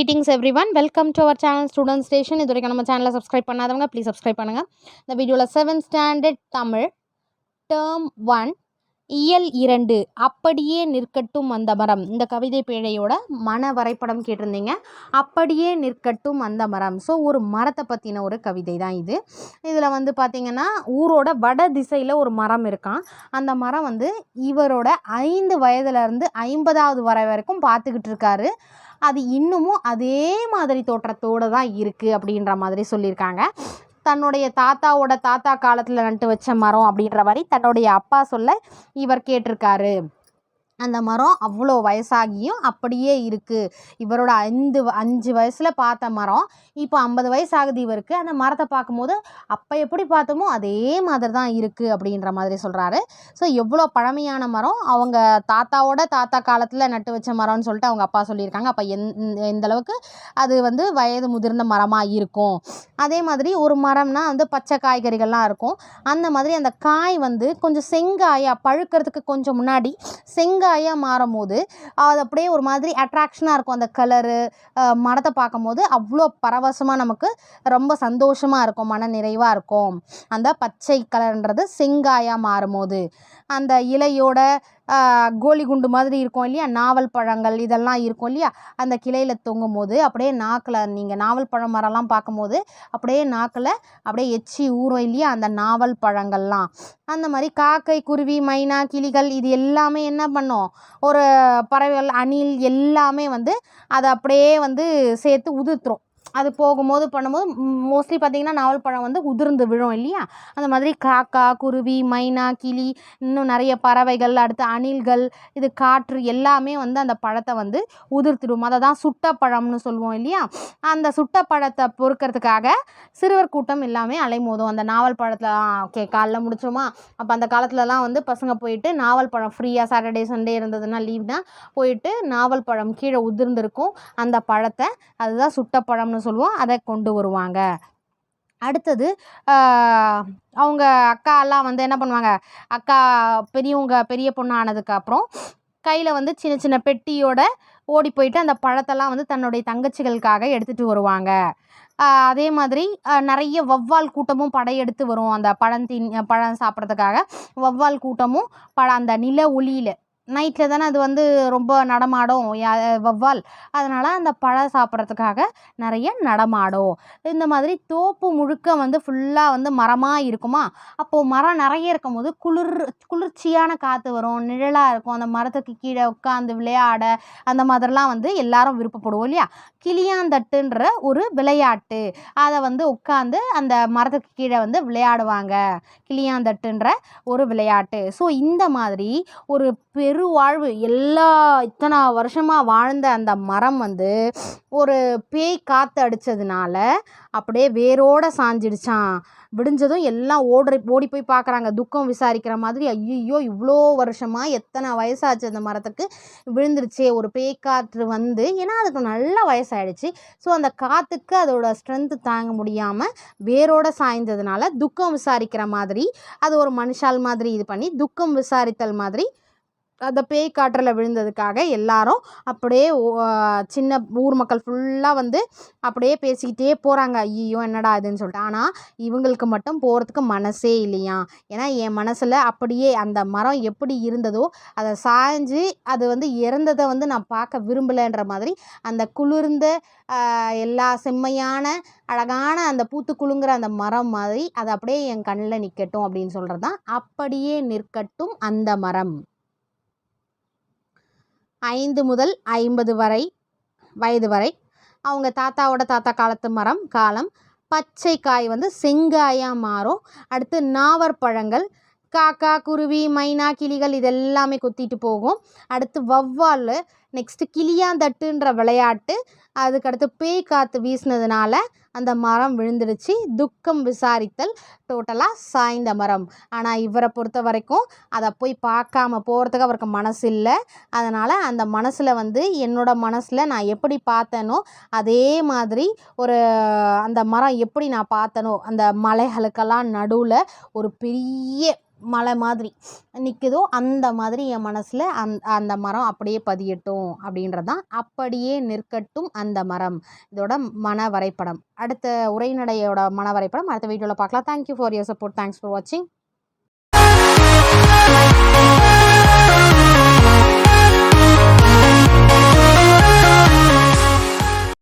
Greetings everyone, welcome to our channel Student Station. இது வரைக்கும் நம்ம சேனலை சப்ஸ்கிரைப் பண்ணாதவங்க ப்ளீஸ் சப்ஸ்கிரைப் பண்ணுங்கள். இந்த வீடியோவில் 7th ஸ்டாண்டர்ட் தமிழ் டேர்ம் 1 இயல் 2 அப்படியே நிற்கட்டும் அந்த மரம், இந்த கவிதை பேழையோட மன வரைபடம் கேட்டிருந்தீங்க. அப்படியே நிற்கட்டும் அந்த மரம். ஸோ ஒரு மரத்தை பற்றின ஒரு கவிதை தான் இது. இதில் வந்து பார்த்திங்கன்னா ஊரோட வட திசையில் ஒரு மரம் இருக்கான். அந்த மரம் வந்து இவரோட 5 வயதுலேருந்து 50வது வரை வரைக்கும் பார்த்துக்கிட்டு இருக்காரு. அது இன்னமும் அதே மாதிரி தோற்றத்தோடு தான் இருக்குது அப்படின்ற மாதிரி சொல்லியிருக்காங்க. தன்னுடைய தாத்தாவோட தாத்தா காலத்தில் நட்டு வச்ச மரம் அப்படின்ற மாதிரி தன்னுடைய அப்பா சொல்ல இவர் கேட்டிருக்காரு. அந்த மரம் அவ்வளோ வயசாகியும் அப்படியே இருக்குது. இவரோட 5 வயசில் பார்த்த மரம் இப்போ 50 வயசு ஆகுது இவருக்கு. அந்த மரத்தை பார்க்கும்போது அப்போ எப்படி பார்த்தோமோ அதே மாதிரி தான் இருக்குது அப்படின்ற மாதிரி சொல்கிறாரு. ஸோ எவ்வளோ பழமையான மரம், அவங்க தாத்தாவோட தாத்தா காலத்தில் நட்டு வச்ச மரம்னு சொல்லிட்டு அவங்க அப்பா சொல்லியிருக்காங்க. அப்போ எந்த அளவுக்கு அது வந்து வயது முதிர்ந்த மரமாக இருக்கும். அதே மாதிரி ஒரு மரம்னா வந்து பச்சை காய்கறிகள்லாம் இருக்கும். அந்த மாதிரி அந்த காய் வந்து கொஞ்சம் செங்காயாக பழுக்கிறதுக்கு கொஞ்சம் முன்னாடி செங்காயாக மாறும் போது அது அப்படியே ஒரு மாதிரி அட்ராக்ஷனாக இருக்கும். அந்த கலரு மரத்தை பார்க்கும் போது அவ்வளோ பரவசமாக நமக்கு ரொம்ப சந்தோஷமாக இருக்கும், மன நிறைவாக இருக்கும். அந்த பச்சை கலர்ன்றது செங்காயாக மாறும் போது அந்த இலையோட கோலி குண்டு மாதிரி இருக்கும் இல்லையா, நாவல் பழங்கள் இதெல்லாம் இருக்கும் இல்லையா, அந்த கிளையில் தொங்கும் போது அப்படியே நாக்கில் நீங்கள் நாவல் பழம் மரம்லாம் பார்க்கும்போது அப்படியே நாக்கில் அப்படியே எச்சி ஊறும் இல்லையா அந்த நாவல் பழங்கள்லாம். அந்த மாதிரி காக்கை, குருவி, மைனா, கிளிகள் இது எல்லாமே என்ன பண்ணும், ஒரு பறவைகள், அணில் எல்லாமே வந்து அதை அப்படியே வந்து சேர்த்து உதிர்த்துரும். அது போகும்போது பண்ணும்போது மோஸ்ட்லி பார்த்திங்கன்னா நாவல் பழம் வந்து உதிர்ந்து விழும் இல்லையா. அந்த மாதிரி காக்கா, குருவி, மைனா, கிளி, இன்னும் நிறைய பறவைகள், அடுத்து அணில்கள், இது காற்று எல்லாமே வந்து அந்த பழத்தை வந்து உதிர்த்திடும். அதை தான் சுட்ட பழம்னு சொல்லுவோம் இல்லையா. அந்த சுட்ட பழத்தை பொறுக்கிறதுக்காக சிறுவர் கூட்டம் எல்லாமே அலைமோதும். அந்த நாவல் பழத்தில் ஓகே காலைல முடிச்சோமா, அப்போ அந்த காலத்துலலாம் வந்து பசங்க போயிட்டு நாவல் பழம் ஃப்ரீயாக சாட்டர்டே சண்டே இருந்ததுன்னா லீவ்னா போயிட்டு நாவல் பழம் கீழே உதிர்ந்திருக்கும் அந்த பழத்தை, அதுதான் சுட்ட பழம்னு சொல்லுவோம், அதை கொண்டு வருவாங்க. அடுத்தது அவங்க அக்காலாம் வந்து என்ன பண்ணுவாங்க, அக்கா பெரிய பொண்ணு ஆனதுக்கப்புறம் கையில் வந்து சின்ன சின்ன பெட்டியோட ஓடி போயிட்டு அந்த பழத்தெல்லாம் வந்து தன்னுடைய தங்கச்சிகளுக்காக எடுத்துகிட்டு வருவாங்க. அதே மாதிரி நிறைய வௌவால் கூட்டமும் படையெடுத்து வரும். அந்த பழம் சாப்பிட்றதுக்காக வௌவால் கூட்டமும் அந்த நில ஒளியில் நைட்டில் தானே அது வந்து ரொம்ப நடமாடும் வௌவால், அதனால் அந்த பழம் சாப்பிட்றதுக்காக நிறைய நடமாடும். இந்த மாதிரி தோப்பு முழுக்க வந்து ஃபுல்லாக வந்து மரமாக இருக்குமா, அப்போது மரம் நிறைய இருக்கும் போது குளிர்ச்சியான காற்று வரும், நிழலாக இருக்கும். அந்த மரத்துக்கு கீழே உட்காந்து விளையாட அந்த மாதிரிலாம் வந்து எல்லாரும் விருப்பப்படுவோம் இல்லையா. கிளியாந்தட்டுன்ற ஒரு விளையாட்டு, அதை வந்து உட்காந்து அந்த மரத்துக்கு கீழே வந்து விளையாடுவாங்க, கிளியாந்தட்டுன்ற ஒரு விளையாட்டு. ஸோ இந்த மாதிரி ஒரு பெருவாழ்வு இத்தனை வருஷமாக வாழ்ந்த அந்த மரம் வந்து ஒரு பேய் காற்று அடித்ததுனால அப்படியே வேரோடு சாஞ்சிடுச்சான். விடிஞ்சதும் எல்லாம் ஓடி போய் பார்க்குறாங்க, துக்கம் விசாரிக்கிற மாதிரி. ஐயோ இவ்வளோ வருஷமாக எத்தனை வயசாச்சு அந்த மரத்துக்கு, விழுந்துருச்சே ஒரு பேய் காற்று வந்து, ஏன்னா அதுக்கு நல்ல வயசாகிடுச்சு. ஸோ அந்த காற்றுக்கு அதோட ஸ்ட்ரென்த்து தாங்க முடியாமல் வேரோடு சாய்ந்ததுனால துக்கம் விசாரிக்கிற மாதிரி அது ஒரு மனுஷால் மாதிரி இது பண்ணி துக்கம் விசாரித்தல் மாதிரி அந்த பேய் காற்றில் விழுந்ததுக்காக எல்லாரும் அப்படியே சின்ன ஊர் மக்கள் ஃபுல்லாக வந்து அப்படியே பேசிக்கிட்டே போகிறாங்க, ஐயோ என்னடா இதுன்னு சொல்லிட்டு. ஆனால் இவங்களுக்கு மட்டும் போகிறதுக்கு மனசே இல்லையா. ஏன்னா என் மனசில் அப்படியே அந்த மரம் எப்படி இருந்ததோ அதை சாய்ஞ்சு அது வந்து இறந்ததை வந்து நான் பார்க்க விரும்பலைன்ற மாதிரி அந்த குளிர்ந்த எல்லா செம்மையான அழகான அந்த பூத்து குலுங்குற அந்த மரம் மாதிரி அது அப்படியே என் கண்ணில் நிற்கட்டும் அப்படின்னு சொல்கிறது தான் அப்படியே நிற்கட்டும் அந்த மரம். 5 முதல் 50 வயது வரை அவங்க தாத்தாவோட தாத்தா காலத்து மரம் காலம். பச்சை காய் வந்து செங்காயாக மாறும். அடுத்து நாவற்பழங்கள், காக்கா, குருவி, மைனா, கிளிகள் இதெல்லாமே கொத்திட்டு போகும். அடுத்து வௌவால், நெக்ஸ்ட்டு கிளியாந்தட்டுன்ற விளையாட்டு, அதுக்கடுத்து பேய் காற்று வீசினதுனால அந்த மரம் விழுந்துடுச்சு, துக்கம் விசாரித்தல், டோட்டலாக சாய்ந்த மரம். ஆனால் இவரை பொறுத்த வரைக்கும் அதை போய் பார்க்காம போகிறதுக்கு அவருக்கு மனசு இல்லை. அதனால் அந்த மனசில் வந்து என்னோட மனசில் நான் எப்படி பார்த்தேனோ அதே மாதிரி அந்த மரம் எப்படி நான் பார்த்தேனோ அந்த மலைகளுக்கெல்லாம் நடுவில் ஒரு பெரிய மலை மாதிரி நிற்குதோ அந்த மாதிரி என் மனசில் அந்த மரம் அப்படியே பதியட்டும் அப்படின்றது தான் அப்படியே நிற்கட்டும் அந்த மரம். இதோட மன வரைபடம். அடுத்த உரைநடையோட மன வரைபடம் அடுத்த வீடியோவில் பார்க்கலாம். Thank you for your support. Thanks for வாட்சிங்.